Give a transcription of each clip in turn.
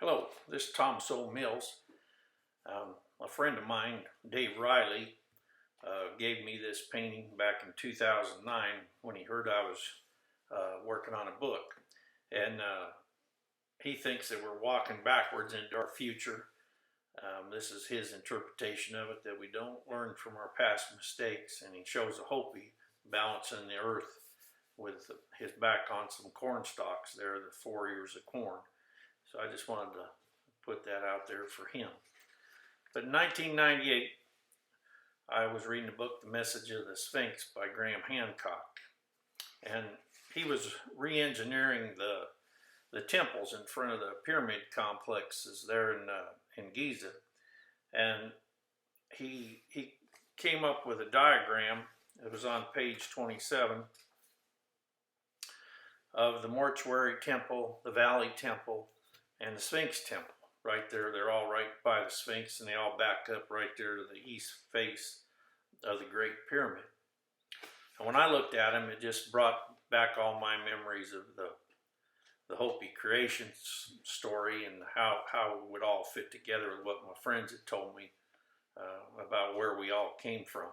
Hello, this is Tom Soul Mills. A friend of mine, Dave Riley, gave me this painting back in 2009 when he heard I was working on a book. And he thinks that we're walking backwards into our future. This is his interpretation of it, that we don't learn from our past mistakes. And he shows a Hopi balancing the earth with his back on some corn stalks there, the 4 ears of corn. So I just wanted to put that out there for him. But in 1998, I was reading the book, The Message of the Sphinx by Graham Hancock. And he was re-engineering the temples in front of the pyramid complexes there in Giza. And he came up with a diagram, it was on page 27, of the mortuary temple, the valley temple, and the Sphinx temple. Right there, they're all right by the Sphinx, and they all back up right there to the east face of the Great Pyramid. And when I looked at them, it just brought back all my memories of the Hopi creation story and how it would all fit together with what my friends had told me about where we all came from.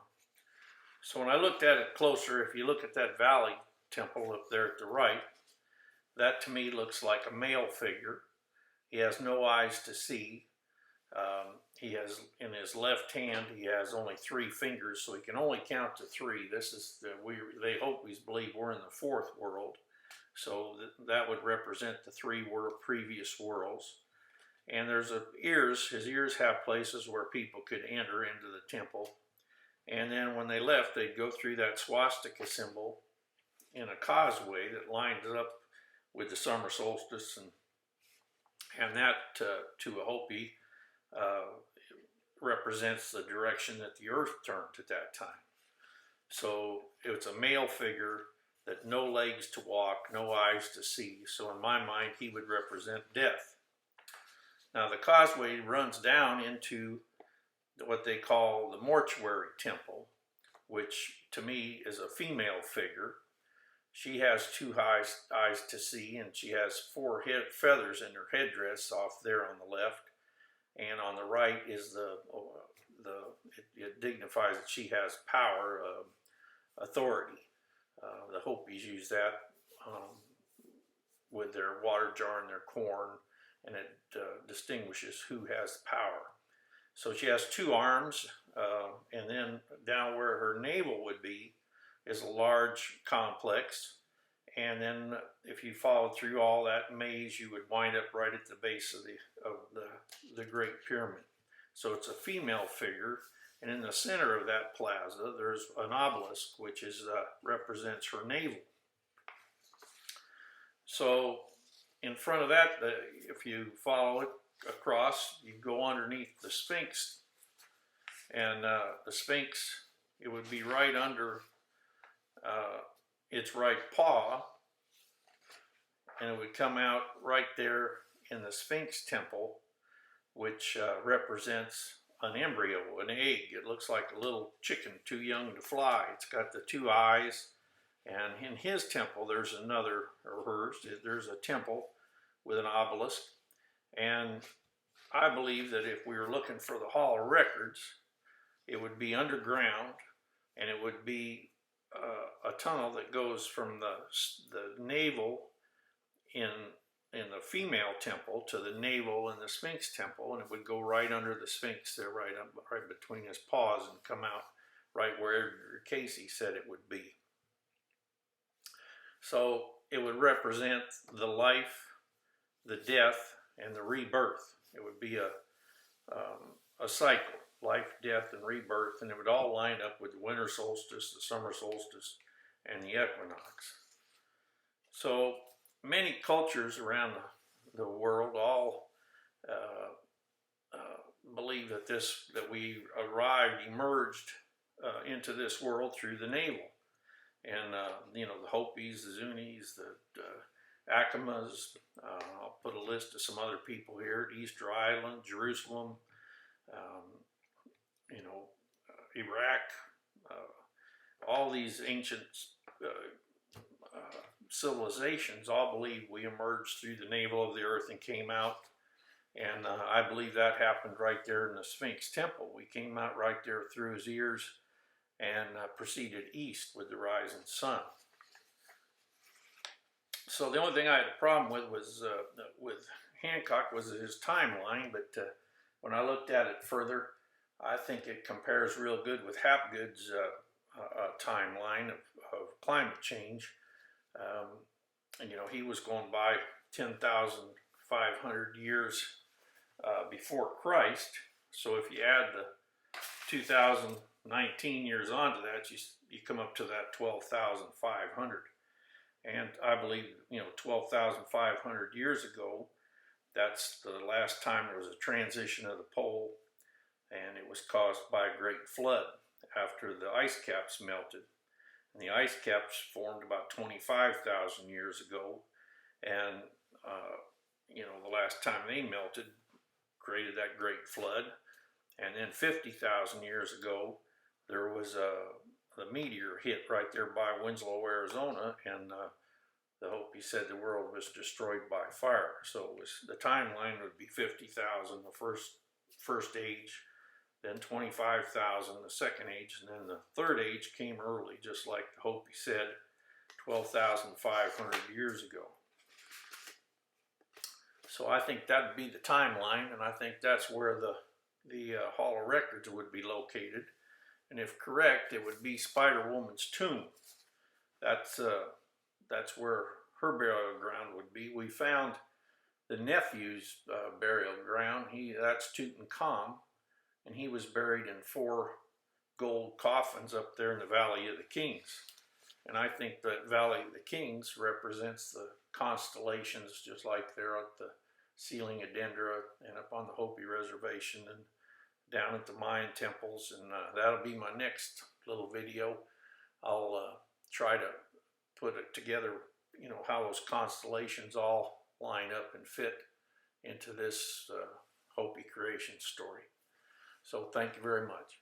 So when I looked at it closer, if you look at that valley temple up there at the right, that to me looks like a male figure. He has no eyes to see. He has, in his left hand, he has only 3 fingers, so he can only count to 3. This is they Hopis believe we're in the 4th world, so that would represent the 3 previous worlds. And there's ears. His ears have places where people could enter into the temple, and then when they left, they'd go through that swastika symbol in a causeway that lines up with the summer solstice, and that to a Hopi represents the direction that the earth turned at that time. So it's a male figure that no legs to walk, no eyes to see. So in my mind, he would represent death. Now the causeway runs down into what they call the mortuary temple, which to me is a female figure. She has 2 eyes to see, and she has 4 feathers in her headdress off there on the left, and on the right is it dignifies that she has power, authority. The Hopis use that with their water jar and their corn, and it distinguishes who has power. So she has 2 arms, and then down where her navel would be is a large complex, and then if you followed through all that maze, you would wind up right at the base of the Great Pyramid. So it's a female figure, and in the center of that plaza, there's an obelisk, which represents her navel. So in front of that, if you follow it across, you go underneath the Sphinx, and the Sphinx, it would be right under its right paw, and it would come out right there in the Sphinx temple, which represents an embryo, an egg. It looks like a little chicken too young to fly. It's got the 2 eyes, and in his temple there's another, or hers, there's a temple with an obelisk. And I believe that if we were looking for the Hall of Records, it would be underground, and it would be a tunnel that goes from the navel in the female temple to the navel in the Sphinx temple, and it would go right under the Sphinx there, right between his paws, and come out right where Casey said it would be. So it would represent the life, the death, and the rebirth. It would be a cycle. Life, death, and rebirth, and it would all line up with the winter solstice, the summer solstice, and the equinox. So many cultures around the world all believe that we emerged into this world through the navel, and the Hopis, the Zunis, the Akamas. I'll put a list of some other people here: Easter Island, Jerusalem. Iraq, all these ancient civilizations all believe we emerged through the navel of the earth and came out And I believe that happened right there in the Sphinx temple. We came out right there through his ears and proceeded east with the rising sun. So the only thing I had a problem with was with Hancock was his timeline, but when I looked at it further, I think it compares real good with Hapgood's timeline of climate change. And you know, he was going by 10,500 years before Christ. So if you add the 2019 years onto that, you come up to that 12,500. And I believe, you know, 12,500 years ago, that's the last time there was a transition of the pole, and it was caused by a great flood after the ice caps melted. And the ice caps formed about 25,000 years ago, and you know, the last time they melted created that great flood. And then 50,000 years ago, there was the meteor hit right there by Winslow, Arizona, and the Hopi said the world was destroyed by fire. So it was, the timeline would be 50,000, the first age, then 25,000, the second age, and then the third age came early, just like the Hopi said, 12,500 years ago. So I think that would be the timeline, and I think that's where the Hall of Records would be located. And if correct, it would be Spider Woman's tomb. That's where her burial ground would be. We found the nephew's burial ground. That's Tutankhamun, and he was buried in 4 gold coffins up there in the Valley of the Kings. And I think that Valley of the Kings represents the constellations, just like there at the Ceiling of Dendera and up on the Hopi Reservation and down at the Mayan temples. And that'll be my next little video. I'll try to put it together, you know, how those constellations all line up and fit into this Hopi creation story. So thank you very much.